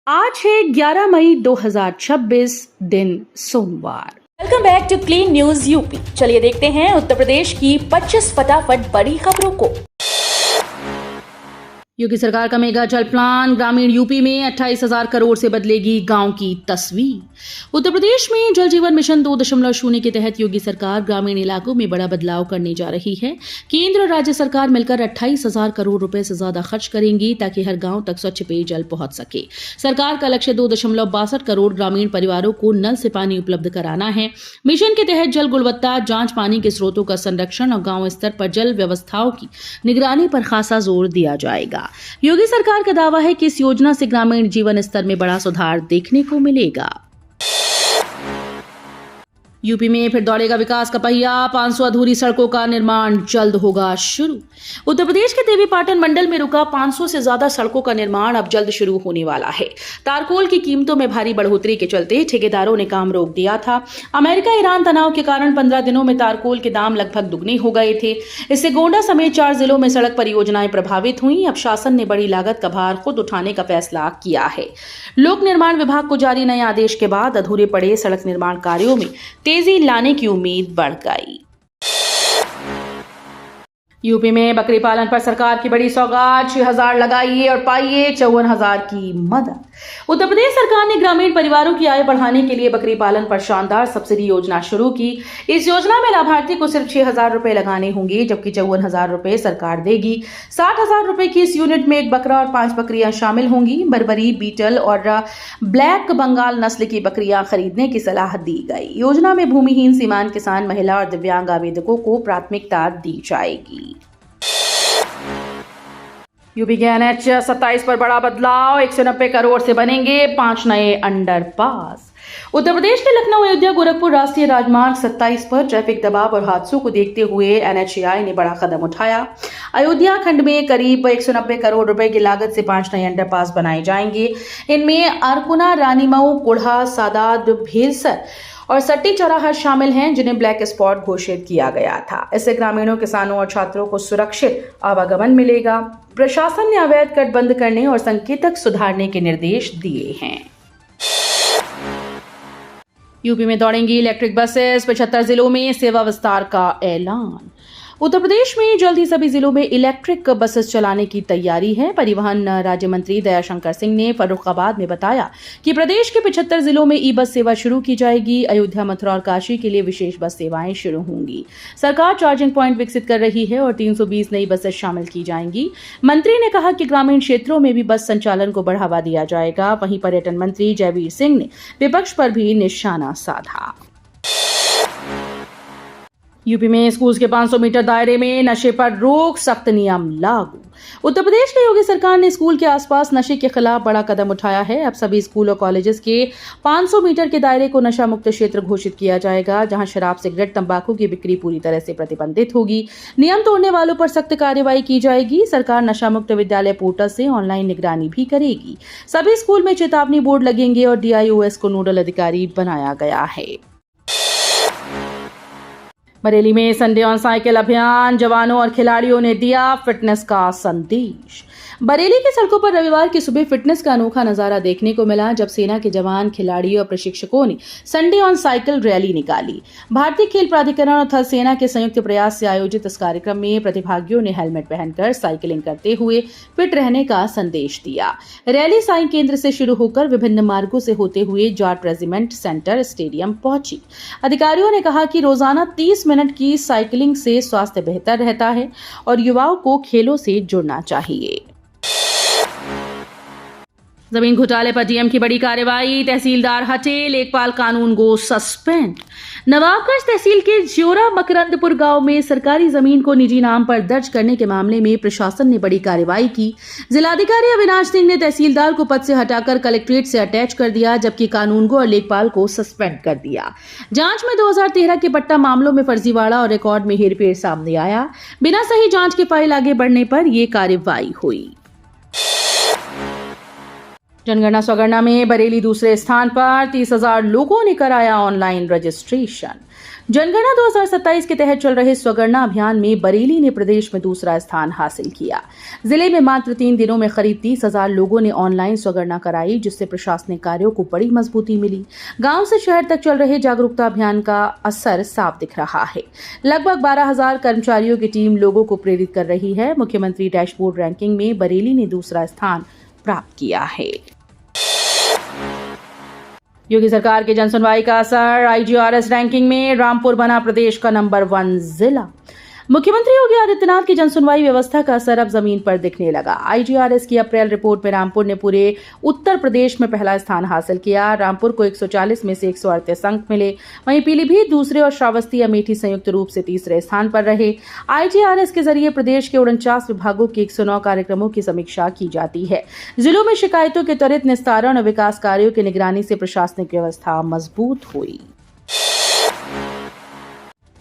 आज है 11 मई 2026 दिन सोमवार। Welcome back to clean news UP. चलिए देखते हैं उत्तर प्रदेश की 25 फटाफट बड़ी खबरों को। योगी सरकार का मेगा जल प्लान ग्रामीण यूपी में 28,000 करोड़ से बदलेगी गांव की तस्वीर। उत्तर प्रदेश में जल जीवन मिशन 2.0 के तहत योगी सरकार ग्रामीण इलाकों में बड़ा बदलाव करने जा रही है। केंद्र और राज्य सरकार मिलकर 28,000 करोड़ रुपए से ज्यादा खर्च करेंगी ताकि हर गांव तक स्वच्छ पेयजल पहुंच सके। सरकार का लक्ष्य 2.62 करोड़ ग्रामीण परिवारों को नल से पानी उपलब्ध कराना है। मिशन के तहत जल गुणवत्ता जांच, पानी के स्रोतों का संरक्षण और गांव स्तर पर जल व्यवस्थाओं की निगरानी पर खासा जोर दिया जाएगा। योगी सरकार का दावा है कि इस योजना से ग्रामीण जीवन स्तर में बड़ा सुधार देखने को मिलेगा। यूपी में फिर दौड़ेगा विकास का पहिया, 500 अधूरी सड़कों का निर्माण जल्द होगा शुरू। उत्तर प्रदेश के देवीपाटन मंडल में रुका 500 से ज्यादा सड़कों का निर्माण अब जल्द शुरू होने वाला है। तारकोल की कीमतों में भारी बढ़ोतरी के चलते ठेकेदारों ने काम रोक दिया था। अमेरिका ईरान तनाव के कारण 15 दिनों में तारकोल के दाम लगभग दुगने हो गए थे। इससे गोंडा समेत 4 जिलों में सड़क परियोजनाएं प्रभावित हुई। अब शासन ने बड़ी लागत का भार खुद उठाने का फैसला किया है। लोक निर्माण विभाग को जारी नए आदेश के बाद अधूरे पड़े सड़क निर्माण कार्यों में तेजी लाने की उम्मीद बढ़ गई। यूपी में बकरी पालन पर सरकार की बड़ी सौगात, 6,000 लगाइए और पाइए 54,000 की मदद। उत्तर प्रदेश सरकार ने ग्रामीण परिवारों की आय बढ़ाने के लिए बकरी पालन पर शानदार सब्सिडी योजना शुरू की। इस योजना में लाभार्थी को सिर्फ 6,000 रुपए लगाने होंगे, जबकि 54,000 रुपए सरकार देगी। 60,000 रुपए की इस यूनिट में 1 बकरा और 5 बकरियां शामिल होंगी। बर्बरी, बीटल और ब्लैक बंगाल नस्ल की बकरियां खरीदने की सलाह दी गई। योजना में भूमिहीन, सीमांत किसान, महिला और दिव्यांग आवेदकों को प्राथमिकता दी जाएगी। यूपी के NH 27 पर बड़ा बदलाव, 190 करोड़ से बनेंगे 5 नए अंडरपास। उत्तर प्रदेश के लखनऊ, अयोध्या, गोरखपुर राष्ट्रीय राजमार्ग 27 पर ट्रैफिक दबाव और हादसों को देखते हुए NHAI ने बड़ा कदम उठाया। अयोध्या खंड में करीब 190 करोड़ रुपए की लागत से 5 नए अंडरपास बनाए जाएंगे। इनमें अरकुना, रानीमऊ, कुढ़ा, सादात, भेलसर और सट्टी चौराहा शामिल हैं, जिन्हें ब्लैक स्पॉट घोषित किया गया था। इससे ग्रामीणों, किसानों और छात्रों को सुरक्षित आवागमन मिलेगा। प्रशासन ने अवैध कट बंद करने और संकेतक सुधारने के निर्देश दिए हैं। यूपी में दौड़ेंगी इलेक्ट्रिक बसेस, 75 जिलों में सेवा विस्तार का ऐलान। उत्तर प्रदेश में जल्द ही सभी जिलों में इलेक्ट्रिक बसेस चलाने की तैयारी है। परिवहन राज्य मंत्री दयाशंकर सिंह ने फर्रुखाबाद में बताया कि प्रदेश के 75 जिलों में ई बस सेवा शुरू की जाएगी। अयोध्या, मथुरा और काशी के लिए विशेष बस सेवाएं शुरू होंगी। सरकार चार्जिंग पॉइंट विकसित कर रही है और 320 नई बसेस शामिल की जाएंगी। मंत्री ने कहा कि ग्रामीण क्षेत्रों में भी बस संचालन को बढ़ावा दिया जाएगा। वहीं पर्यटन मंत्री जयवीर सिंह ने विपक्ष पर भी निशाना साधा। यूपी में स्कूल के 500 मीटर दायरे में नशे पर रोक, सख्त नियम लागू। उत्तर प्रदेश की योगी सरकार ने स्कूल के आसपास नशे के खिलाफ बड़ा कदम उठाया है। अब सभी स्कूल और कॉलेजेस के 500 मीटर के दायरे को नशा मुक्त क्षेत्र घोषित किया जाएगा, जहां शराब, सिगरेट, तंबाकू की बिक्री पूरी तरह से प्रतिबंधित होगी। नियम तोड़ने वालों पर सख्त कार्रवाई की जाएगी। सरकार नशा मुक्त विद्यालय पोर्टल से ऑनलाइन निगरानी भी करेगी। सभी स्कूल में चेतावनी बोर्ड लगेंगे और DIOS को नोडल अधिकारी बनाया गया है। बरेली में संडे ऑन साइकिल अभियान, जवानों और खिलाड़ियों ने दिया फिटनेस का संदेश। बरेली की सड़कों पर रविवार की सुबह फिटनेस का अनोखा नजारा देखने को मिला, जब सेना के जवान, खिलाड़ियों और प्रशिक्षकों ने संडे ऑन साइकिल रैली निकाली। भारतीय खेल प्राधिकरण और थल सेना के संयुक्त प्रयास से आयोजित इस कार्यक्रम में प्रतिभागियों ने हेलमेट पहनकर साइकिलिंग करते हुए फिट रहने का संदेश दिया। रैली साई केंद्र से शुरू होकर विभिन्न मार्गों से होते हुए जाट रेजिमेंट सेंटर स्टेडियम पहुंची। अधिकारियों ने कहा कि रोजाना 30 मिनट की साइकिलिंग से स्वास्थ्य बेहतर रहता है और युवाओं को खेलों से जुड़ना चाहिए। जमीन घोटाले पर डीएम की बड़ी कार्रवाई, तहसीलदार हटे, लेखपाल कानून गो सस्पेंड। नवाबगंज तहसील के ज्योरा मकरंदपुर गांव में सरकारी जमीन को निजी नाम पर दर्ज करने के मामले में प्रशासन ने बड़ी कार्रवाई की। जिलाधिकारी अविनाश सिंह ने तहसीलदार को पद से हटाकर कलेक्ट्रेट से अटैच कर दिया, जबकि कानूनगो और लेखपाल को सस्पेंड कर दिया। जांच में 2013 के पट्टा मामलों में फर्जीवाड़ा और रिकॉर्ड में हेरफेर सामने आया। बिना सही जांच के फाइल आगे बढ़ने पर यह कार्रवाई हुई। जनगणना स्वगणना में बरेली दूसरे स्थान पर, 30,000 लोगों ने कराया ऑनलाइन रजिस्ट्रेशन। जनगणना 2027 के तहत चल रहे स्वगणना अभियान में बरेली ने प्रदेश में दूसरा स्थान हासिल किया। जिले में मात्र 3 दिनों में करीब 30,000 लोगों ने ऑनलाइन स्वगणना कराई, जिससे प्रशासनिक कार्यों को बड़ी मजबूती मिली। गांव से शहर तक चल रहे जागरूकता अभियान का असर साफ दिख रहा है। लगभग 12,000 कर्मचारियों की टीम लोगों को प्रेरित कर रही है। मुख्यमंत्री डैशबोर्ड रैंकिंग में बरेली ने दूसरा स्थान प्राप्त किया है। योगी सरकार की जनसुनवाई का असर, IGRS रैंकिंग में रामपुर बना प्रदेश का नंबर 1 जिला। मुख्यमंत्री योगी आदित्यनाथ की जनसुनवाई व्यवस्था का असर अब जमीन पर दिखने लगा। IGRS की अप्रैल रिपोर्ट में रामपुर ने पूरे उत्तर प्रदेश में पहला स्थान हासिल किया। रामपुर को 140 में से 138 अंक मिले। वहीं पीलीभीत दूसरे और श्रावस्ती अमेठी संयुक्त रूप से तीसरे स्थान पर रहे। IGRS के जरिए प्रदेश के 49 विभागों के 109 कार्यक्रमों की समीक्षा की जाती है। जिलों में शिकायतों के त्वरित निस्तारण और विकास कार्यों की निगरानी से प्रशासनिक व्यवस्था मजबूत हुई।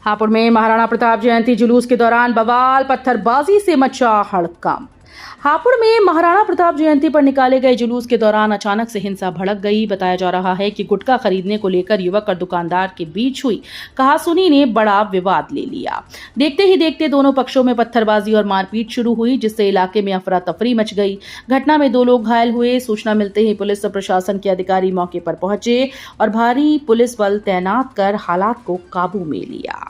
हापुड़ में महाराणा प्रताप जयंती जुलूस के दौरान बवाल, पत्थरबाजी से मचा हड़कंप। हापुड़ में महाराणा प्रताप जयंती पर निकाले गए जुलूस के दौरान अचानक से हिंसा भड़क गई। बताया जा रहा है कि गुटखा खरीदने को लेकर युवक और दुकानदार के बीच हुई कहासुनी ने बड़ा विवाद ले लिया। देखते ही देखते दोनों पक्षों में पत्थरबाजी और मारपीट शुरू हुई, जिससे इलाके में अफरा तफरी मच गई। घटना में 2 लोग घायल हुए। सूचना मिलते ही पुलिस और प्रशासन के अधिकारी मौके पर पहुंचे और भारी पुलिस बल तैनात कर हालात को काबू में लिया।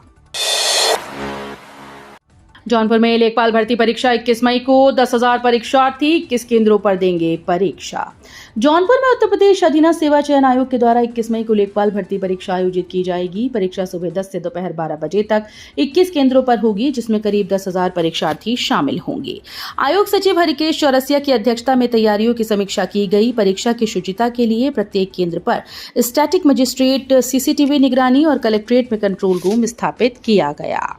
जौनपुर में लेखपाल भर्ती परीक्षा 21 मई को 10,000 परीक्षार्थी 21 केंद्रों पर देंगे परीक्षा। जौनपुर में उत्तर प्रदेश अधीनस्थ सेवा चयन आयोग के द्वारा 21 मई को लेखपाल भर्ती परीक्षा आयोजित की जाएगी। परीक्षा सुबह 10 से दोपहर 12 बजे तक 21 केंद्रों पर होगी, जिसमें करीब 10,000 परीक्षार्थी शामिल होंगे। आयोग सचिव हरिकेश चौरसिया की अध्यक्षता में तैयारियों की समीक्षा की गई। परीक्षा की शुचिता के लिए प्रत्येक केंद्र पर स्टैटिक मजिस्ट्रेट, CCTV निगरानी और कलेक्ट्रेट में कंट्रोल रूम स्थापित किया गया।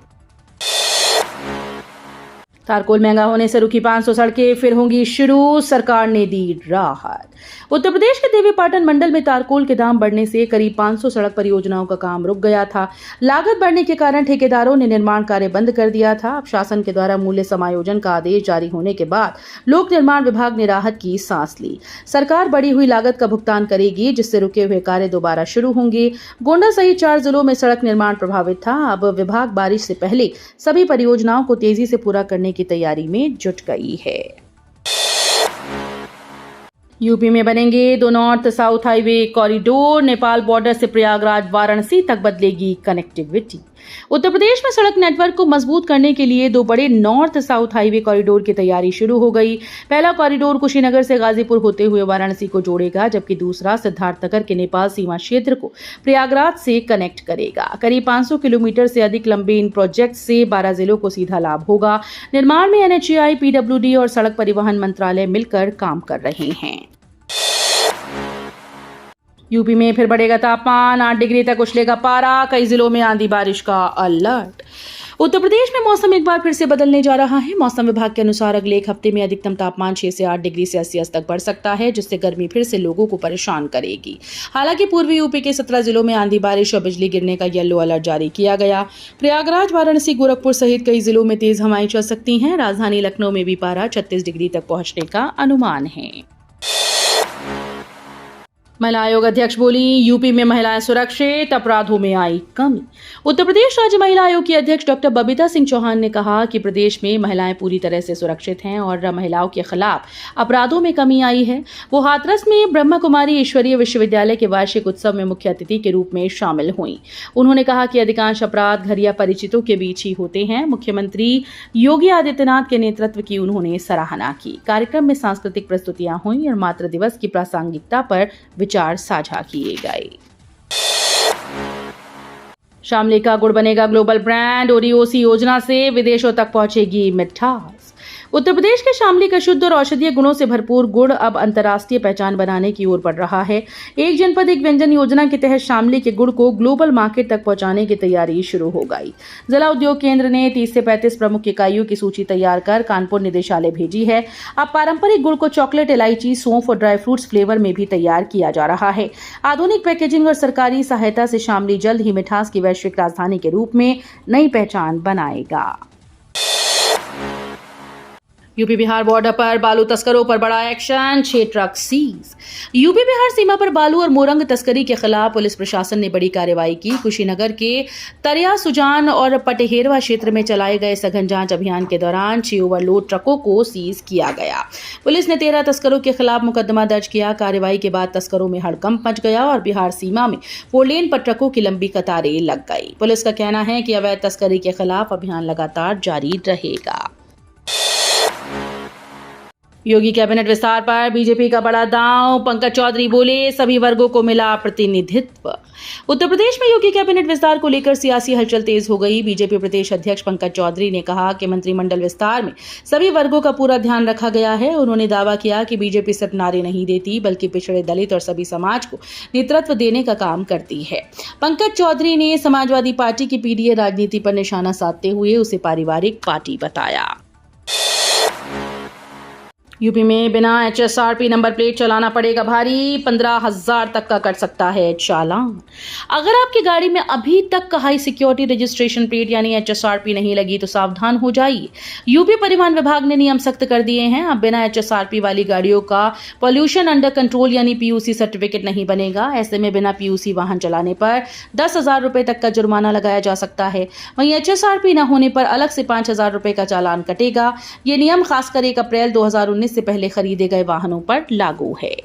तारकोल महंगा होने से रुकी 500 सड़कें फिर होंगी शुरू, सरकार ने दी राहत। उत्तर प्रदेश के देवीपाटन मंडल में तारकोल के दाम बढ़ने से करीब 500 सड़क परियोजनाओं का काम रुक गया था। लागत बढ़ने के कारण ठेकेदारों ने निर्माण कार्य बंद कर दिया था। अब शासन के द्वारा मूल्य समायोजन का आदेश जारी होने के बाद लोक निर्माण विभाग ने राहत की सांस ली। सरकार बढ़ी हुई लागत का भुगतान करेगी, जिससे रुके हुए कार्य दोबारा शुरू होंगे। गोंडा सहित 4 जिलों में सड़क निर्माण प्रभावित था। अब विभाग बारिश से पहले सभी परियोजनाओं को तेजी से पूरा करने की तैयारी में जुट गई है। यूपी में बनेंगे 2 north south highway corridor. Nepal border से प्रयागराज वाराणसी तक बदलेगी कनेक्टिविटी। उत्तर प्रदेश में सड़क नेटवर्क को मजबूत करने के लिए 2 बड़े नॉर्थ साउथ हाईवे कॉरिडोर की तैयारी शुरू हो गई। पहला कॉरिडोर कुशीनगर से गाजीपुर होते हुए वाराणसी को जोड़ेगा, जबकि दूसरा सिद्धार्थनगर के नेपाल सीमा क्षेत्र को प्रयागराज से कनेक्ट करेगा। करीब 500 किलोमीटर से अधिक लंबे इन प्रोजेक्ट से 12 जिलों को सीधा लाभ होगा। निर्माण में NHAI, PWD और सड़क परिवहन मंत्रालय मिलकर काम कर रहे हैं। यूपी में फिर बढ़ेगा तापमान, 8 डिग्री तक उछलेगा पारा। कई जिलों में आंधी बारिश का अलर्ट। उत्तर प्रदेश में मौसम एक बार फिर से बदलने जा रहा है। मौसम विभाग के अनुसार अगले 1 हफ्ते में अधिकतम तापमान 6 से 8 डिग्री सेल्सियस तक बढ़ सकता है, जिससे गर्मी फिर से लोगों को परेशान करेगी। हालांकि पूर्वी यूपी के 17 जिलों में आंधी बारिश और बिजली गिरने का येलो अलर्ट जारी किया गया। प्रयागराज, वाराणसी, गोरखपुर सहित कई जिलों में तेज हवाएं चल सकती हैं। राजधानी लखनऊ में भी पारा 36 डिग्री तक पहुंचने का अनुमान है। महिला आयोग अध्यक्ष बोली, यूपी में महिलाएं सुरक्षित, अपराधों में आई कमी। उत्तर प्रदेश राज्य महिला आयोग की अध्यक्ष डॉक्टर बबीता सिंह चौहान ने कहा कि प्रदेश में महिलाएं पूरी तरह से सुरक्षित हैं और महिलाओं के खिलाफ अपराधों में कमी आई है। वो हाथरस में ब्रह्मा कुमारी ईश्वरीय विश्वविद्यालय के वार्षिक उत्सव में मुख्य अतिथि के रूप में शामिल हुई। उन्होंने कहा कि अधिकांश अपराध घर या परिचितों के बीच ही होते हैं। मुख्यमंत्री योगी आदित्यनाथ के नेतृत्व की उन्होंने सराहना की। कार्यक्रम में सांस्कृतिक प्रस्तुतियां हुई और मातृ दिवस की प्रासंगिकता पर विचार साझा किए गए। शामली का गुड़ बनेगा ग्लोबल ब्रांड। ओरियोसी योजना से विदेशों तक पहुंचेगी मिठास। उत्तर प्रदेश के शामली का शुद्ध और औषधीय गुणों से भरपूर गुड़ अब अंतर्राष्ट्रीय पहचान बनाने की ओर बढ़ रहा है। एक जनपद एक व्यंजन योजना के तहत शामली के गुड़ को ग्लोबल मार्केट तक पहुंचाने की तैयारी शुरू हो गई। जिला उद्योग केंद्र ने 30 से 35 प्रमुख इकाइयों की सूची तैयार कर कानपुर निदेशालय भेजी है। अब पारंपरिक गुड़ को चॉकलेट, इलायची, सौंफ और ड्राई फ्रूट्स फ्लेवर में भी तैयार किया जा रहा है। आधुनिक पैकेजिंग और सरकारी सहायता से शामली जल्द ही मिठास की वैश्विक राजधानी के रूप में नई पहचान बनाएगा। यूपी बिहार बॉर्डर पर बालू तस्करों पर बड़ा action, 6 truck seize. UP Bihar सीमा पर बालू और मोरंग तस्करी के खिलाफ पुलिस प्रशासन ने बड़ी कार्रवाई की। कुशीनगर के तरिया सुजान और पटेहेरवा क्षेत्र में चलाए गए सघन जांच अभियान के दौरान 6 ओवरलोड ट्रकों को सीज किया गया। पुलिस ने 13 तस्करों के खिलाफ मुकदमा दर्ज किया। कार्रवाई के बाद तस्करों में हड़कंप मच गया और बिहार सीमा में 4 लेन पर ट्रकों की लंबी कतारें लग गई। पुलिस का कहना है कि अवैध तस्करी के खिलाफ अभियान लगातार जारी रहेगा। योगी कैबिनेट विस्तार पर बीजेपी का बड़ा दांव, पंकज चौधरी बोले सभी वर्गों को मिला प्रतिनिधित्व। उत्तर प्रदेश में योगी कैबिनेट विस्तार को लेकर सियासी हलचल तेज हो गई। बीजेपी प्रदेश अध्यक्ष पंकज चौधरी ने कहा कि मंत्रिमंडल विस्तार में सभी वर्गों का पूरा ध्यान रखा गया है। उन्होंने दावा किया कि बीजेपी सिर्फ नारे नहीं देती बल्कि पिछड़े, दलित और सभी समाज को नेतृत्व देने का काम करती है। पंकज चौधरी ने समाजवादी पार्टी की पीडीए राजनीति पर निशाना साधते हुए उसे पारिवारिक पार्टी बताया। यूपी में बिना HSRP नंबर प्लेट चलाना पड़ेगा भारी, 15,000 तक का कट सकता है चालान। अगर आपकी गाड़ी में अभी तक का हाई सिक्योरिटी रजिस्ट्रेशन प्लेट यानी HSRP नहीं लगी तो सावधान हो जाइए। यूपी परिवहन विभाग ने नियम सख्त कर दिए हैं। अब बिना HSRP वाली गाड़ियों का पॉल्यूशन अंडर कंट्रोल यानी PUC सर्टिफिकेट नहीं बनेगा। ऐसे में बिना PUC वाहन चलाने पर 10,000 रुपए तक का जुर्माना लगाया जा सकता है। वहीं HSRP न होने पर अलग से 5,000 रुपए का चालान कटेगा। ये नियम खासकर 1 अप्रैल 2019 से पहले खरीदे गए वाहनों पर लागू है।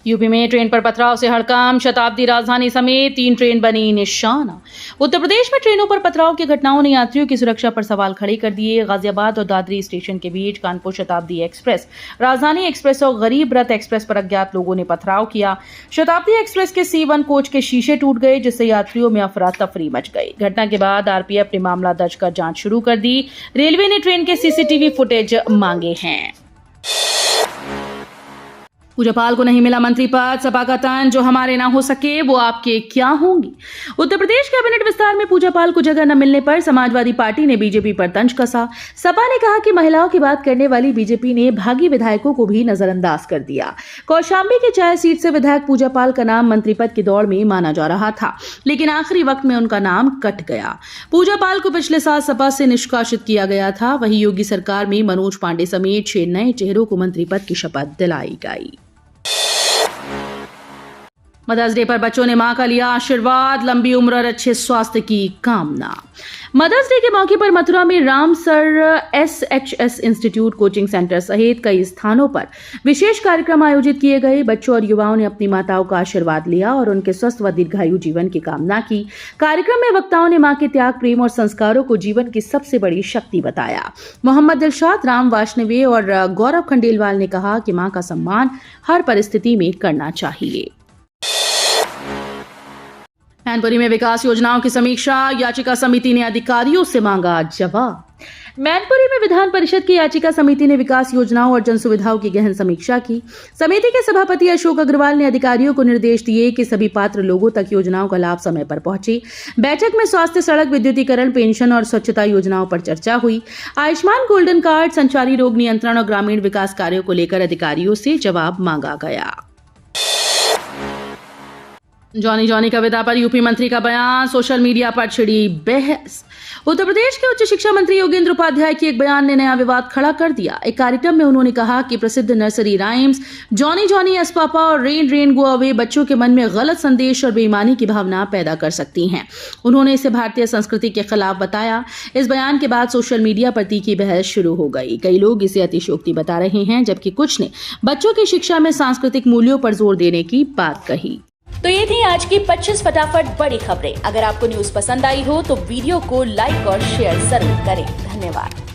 यूपी में ट्रेन पर पथराव से हड़कंप, शताब्दी राजधानी समेत 3 ट्रेन बनी निशाना। उत्तर प्रदेश में ट्रेनों पर पथराव की घटनाओं ने यात्रियों की सुरक्षा पर सवाल खड़े कर दिए। गाजियाबाद और दादरी स्टेशन के बीच कानपुर शताब्दी एक्सप्रेस, राजधानी एक्सप्रेस और गरीब रथ एक्सप्रेस पर अज्ञात लोगों ने पथराव किया। शताब्दी एक्सप्रेस के C1 कोच के शीशे टूट गए जिससे यात्रियों में अफरा तफरी मच गई। घटना के बाद RPF ने मामला दर्ज कर जांच शुरू कर दी। रेलवे ने ट्रेन के CCTV फुटेज मांगे हैं। पूजापाल को नहीं मिला मंत्री पद, सपा का तंज, जो हमारे ना हो सके वो आपके क्या होंगी। उत्तर प्रदेश कैबिनेट विस्तार में पूजापाल को जगह न मिलने पर समाजवादी पार्टी ने बीजेपी पर तंज कसा। सपा ने कहा कि महिलाओं की बात करने वाली बीजेपी ने भागी विधायकों को भी नजरअंदाज कर दिया। कौशाम्बी की चाय सीट से विधायक पूजापाल का नाम मंत्री पद की दौड़ में माना जा रहा था, लेकिन आखिरी वक्त में उनका नाम कट गया। पूजापाल को पिछले साल सपा से निष्कासित किया गया था। वहीं योगी सरकार में मनोज पांडे समेत 6 नए चेहरों को मंत्री पद की शपथ दिलाई गई। मदर्स डे पर बच्चों ने मां का लिया आशीर्वाद, लंबी उम्र और अच्छे स्वास्थ्य की कामना। मदर्स डे के मौके पर मथुरा में Ramsar SHS institute coaching centre सहित कई स्थानों पर विशेष कार्यक्रम आयोजित किए गए। बच्चों और युवाओं ने अपनी माताओं का आशीर्वाद लिया और उनके स्वस्थ व दीर्घायु जीवन की कामना की। कार्यक्रम में वक्ताओं ने मां के त्याग, प्रेम और संस्कारों को जीवन की सबसे बड़ी शक्ति बताया। मोहम्मद दिलशाद, राम वाशनवे और गौरव खंडेलवाल ने कहा कि मां का सम्मान हर परिस्थिति में करना चाहिए। मैनपुरी में विकास योजनाओं की समीक्षा, याचिका समिति ने अधिकारियों से मांगा जवाब। मैनपुरी में विधान परिषद की याचिका समिति ने विकास योजनाओं और जन सुविधाओं की गहन समीक्षा की। समिति के सभापति अशोक अग्रवाल ने अधिकारियों को निर्देश दिए कि सभी पात्र लोगों तक योजनाओं का लाभ समय पर पहुंचे। बैठक में स्वास्थ्य, सड़क, विद्युतीकरण, पेंशन और स्वच्छता योजनाओं पर चर्चा हुई। आयुष्मान गोल्डन कार्ड, संचारी रोग नियंत्रण और ग्रामीण विकास कार्यों को लेकर अधिकारियों से जवाब मांगा गया। जॉनी कविता पर यूपी मंत्री का बयान, सोशल मीडिया पर छिड़ी बहस। उत्तर प्रदेश के उच्च शिक्षा मंत्री योगेंद्र उपाध्याय के एक बयान ने नया विवाद खड़ा कर दिया। एक कार्यक्रम में उन्होंने कहा कि प्रसिद्ध नर्सरी राइम्स जॉनी एस पापा और रेन रेन गो अवे बच्चों के मन में गलत संदेश और बेईमानी की भावना पैदा कर सकती हैं। उन्होंने इसे भारतीय संस्कृति के खिलाफ बताया। इस बयान के बाद सोशल मीडिया पर तीखी बहस शुरू हो गई। कई लोग इसे अतिशयोक्ति बता रहे हैं, जबकि कुछ ने बच्चों की शिक्षा में सांस्कृतिक मूल्यों पर जोर देने की बात कही। तो ये थी आज की 25 फटाफट बड़ी खबरें। अगर आपको न्यूज पसंद आई हो तो वीडियो को लाइक और शेयर जरूर करें। धन्यवाद।